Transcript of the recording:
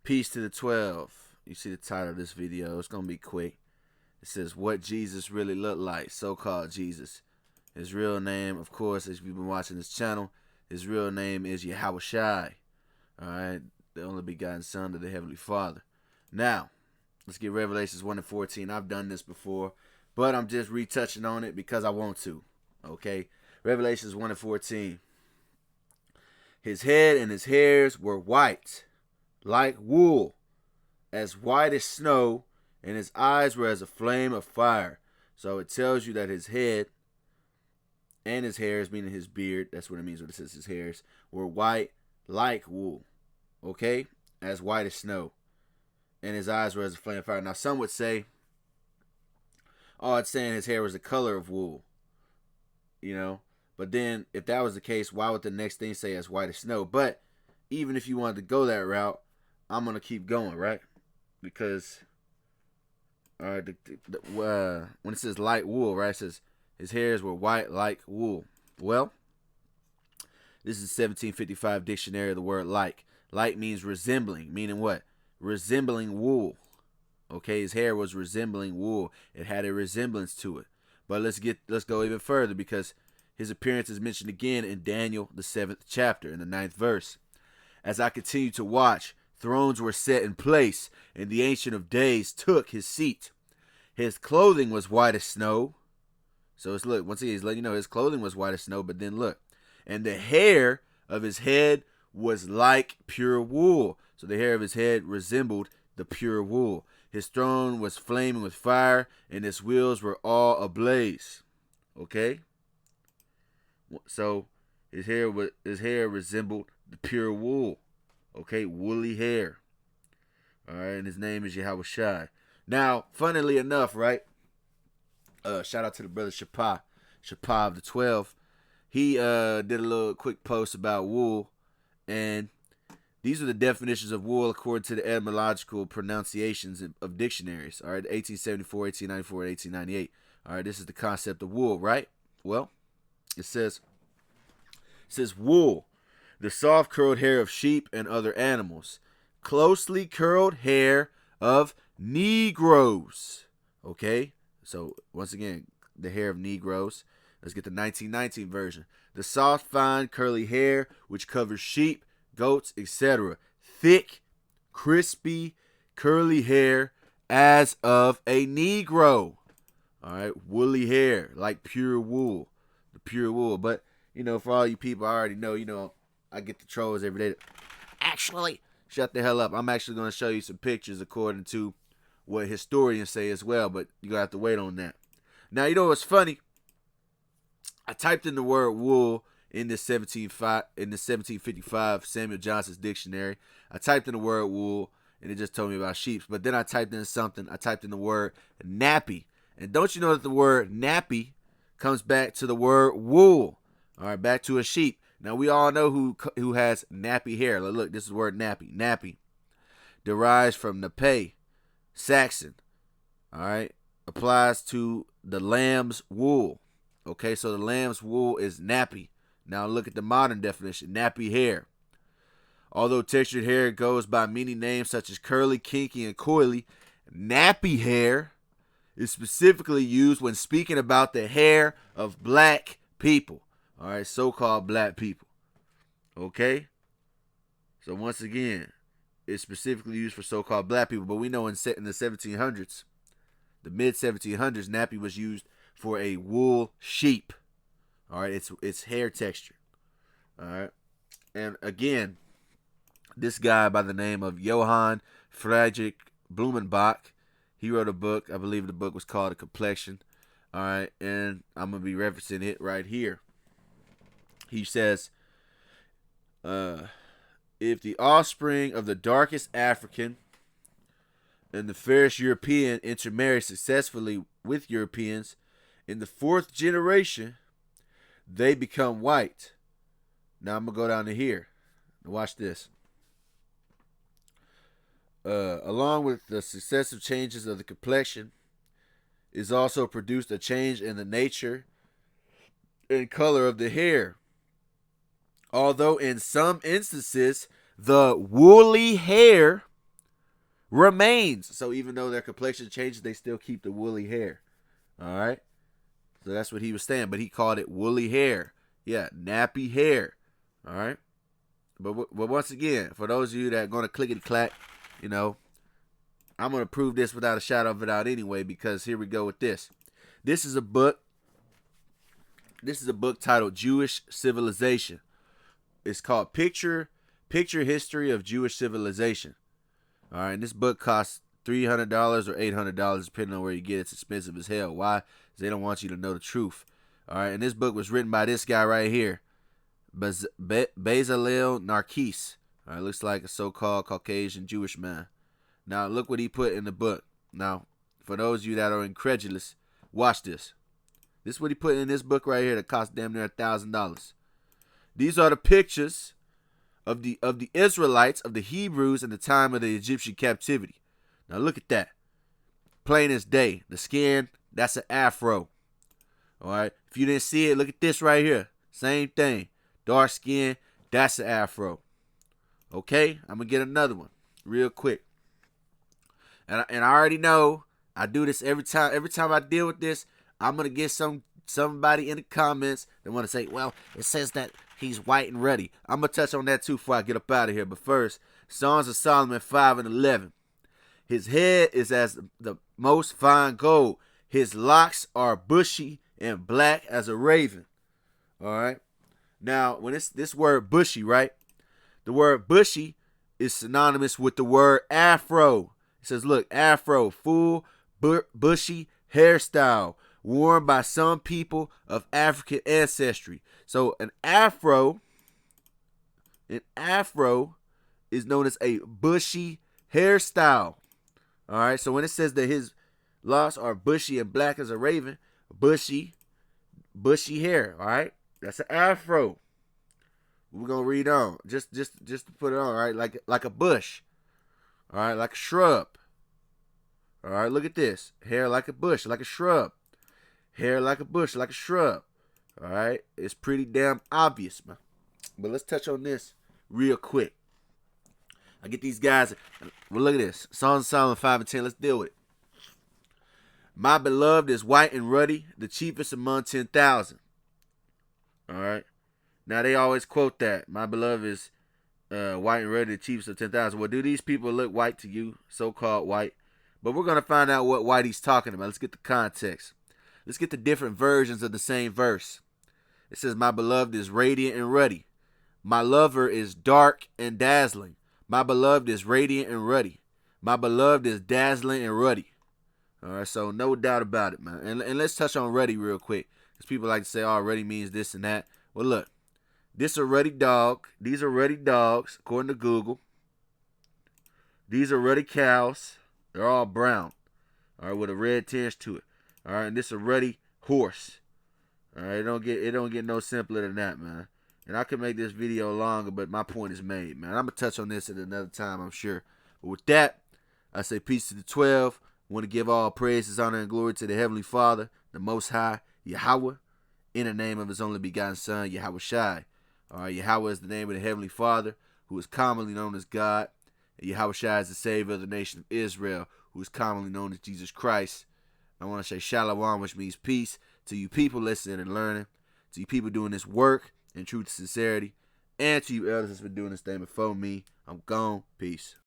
Peace to the 12. You see the title of this video. It's going to be quick. It says, what Jesus really looked like, so-called Jesus. His real name, of course, as you've been watching this channel, his real name is Yahawashi. Alright, the only begotten Son of the Heavenly Father. Now, let's get Revelations 1 and 14. I've done this before, but I'm just retouching on it because I want to. Okay, Revelations 1 and 14. His head and his hairs were white, like wool, as white as snow, and his eyes were as a flame of fire. So it tells you that his head and his hairs, meaning his beard, that's what it means when it says his hairs, were white like wool. Okay? As white as snow. And his eyes were as a flame of fire. Now some would say, oh, it's saying his hair was the color of wool. You know? But then, if that was the case, why would the next thing say as white as snow? But even if you wanted to go that route, I'm going to keep going, right? Because, when it says light wool, right, it says his hairs were white like wool. Well, this is 1755 dictionary of the word like. Like means resembling, meaning what? Resembling wool. Okay, his hair was resembling wool. It had a resemblance to it. But let's go even further, because his appearance is mentioned again in Daniel, the 7th chapter, in the 9th verse. As I continued to watch, thrones were set in place, and the Ancient of Days took his seat. His clothing was white as snow. So it's, look, once again, he's letting you know his clothing was white as snow, but then look. And the hair of his head was like pure wool. So the hair of his head resembled the pure wool. His throne was flaming with fire, and its wheels were all ablaze. Okay? So his hair resembled the pure wool. Okay, woolly hair. All right, and his name is Yahawashi. Now, funnily enough, right? Shout out to the brother Shapah of the 12. He did a little quick post about wool, and these are the definitions of wool according to the etymological pronunciations of dictionaries. All right, 1874, 1894, and 1898. All right, this is the concept of wool, right? Well, it says wool, the soft curled hair of sheep and other animals. Closely curled hair of Negroes. Okay? So, once again, the hair of Negroes. Let's get the 1919 version. The soft, fine, curly hair which covers sheep, goats, etc. Thick, crispy, curly hair as of a Negro. All right? Woolly hair, like pure wool. The pure wool. But, you know, for all you people, I already know, you know, I get the trolls every day. Actually, shut the hell up. I'm actually going to show you some pictures according to what historians say as well, but you're going to have to wait on that. Now, you know what's funny? I typed in the word wool in the 1755 Samuel Johnson's dictionary. I typed in the word wool, and it just told me about sheep. But then I typed in something. I typed in the word nappy. And don't you know that the word nappy comes back to the word wool? All right, back to a sheep. Now, we all know who has nappy hair. Look, this is the word nappy. Nappy derives from nape, Saxon. All right, applies to the lamb's wool. Okay, so the lamb's wool is nappy. Now, look at the modern definition, nappy hair. Although textured hair goes by many names such as curly, kinky, and coily, nappy hair is specifically used when speaking about the hair of black people. All right, so-called black people. Okay? So once again, it's specifically used for so-called black people. But we know in the 1700s, the mid-1700s, nappy was used for a wool sheep. All right, it's hair texture. All right? And again, this guy by the name of Johann Friedrich Blumenbach, he wrote a book. I believe the book was called A Complexion. All right, and I'm going to be referencing it right here. He says, if the offspring of the darkest African and the fairest European intermarry successfully with Europeans, in the 4th generation, they become white. Now I'm going to go down to here. Watch this. Along with the successive changes of the complexion, is also produced a change in the nature and color of the hair. Although in some instances, the woolly hair remains. So even though their complexion changes, they still keep the woolly hair. All right. So that's what he was saying, but he called it woolly hair. Yeah, nappy hair. All right. But once again, for those of you that are going to clickety clack, you know, I'm going to prove this without a shadow of a doubt anyway, because here we go with this. This is a book. This is a book titled Jewish Civilization. It's called Picture History of Jewish Civilization. All right, and this book costs $300 or $800, depending on where you get it. It's expensive as hell. Why? Because they don't want you to know the truth. All right, and this book was written by this guy right here, Bezalel Narkis. All right, looks like a so-called Caucasian Jewish man. Now, look what he put in the book. Now, for those of you that are incredulous, watch this. This is what he put in this book right here that cost damn near $1,000. These are the pictures of the Israelites, of the Hebrews in the time of the Egyptian captivity. Now look at that. Plain as day. The skin, that's an afro. All right. If you didn't see it, look at this right here. Same thing. Dark skin, that's an afro. Okay. I'm going to get another one real quick. And I already know I do this every time. Every time I deal with this, I'm going to get somebody in the comments that want to say, well, it says that he's white and ruddy. I'm going to touch on that too before I get up out of here. But first, Songs of Solomon 5:11. His head is as the most fine gold. His locks are bushy and black as a raven. All right. Now, when it's this word bushy, right? The word bushy is synonymous with the word afro. It says, look, afro, full bushy hairstyle worn by some people of African ancestry. So an afro is known as a bushy hairstyle. All right. So when it says that his locks are bushy and black as a raven, bushy hair. All right. That's an afro. We're gonna read on just to put it on. All right, like a bush. All right, like a shrub. All right, look at this. Hair like a bush, like a shrub. Hair like a bush, like a shrub. All right, it's pretty damn obvious, man. But let's touch on this real quick. I get these guys. Well, look at this. Songs of Solomon 5:10. Let's deal with it. My beloved is white and ruddy, the chiefest among 10,000. All right. Now they always quote that. My beloved is white and ruddy, the chiefest of 10,000. Well, do these people look white to you? So-called white. But we're going to find out what white he's talking about. Let's get the context. Let's get the different versions of the same verse. It says, my beloved is radiant and ruddy. My lover is dark and dazzling. My beloved is radiant and ruddy. My beloved is dazzling and ruddy. All right, so no doubt about it, man. And let's touch on ruddy real quick. Because people like to say, oh, ruddy means this and that. Well, look. This a ruddy dog. These are ruddy dogs, according to Google. These are ruddy cows. They're all brown. All right, with a red tinge to it. All right, and this is a ruddy horse. All right, it don't get no simpler than that, man. And I could make this video longer, but my point is made, man. I'm going to touch on this at another time, I'm sure. But with that, I say peace to the 12. I want to give all praises, honor, and glory to the Heavenly Father, the Most High, Yahawah, in the name of His only begotten Son, yahawashi. All right, Yahawah is the name of the Heavenly Father, who is commonly known as God. And yahawashi is the Savior of the nation of Israel, who is commonly known as Jesus Christ. I want to say shalom, which means peace, to you people listening and learning, to you people doing this work in truth and sincerity, and to you elders that's been doing this thing before me. I'm gone. Peace.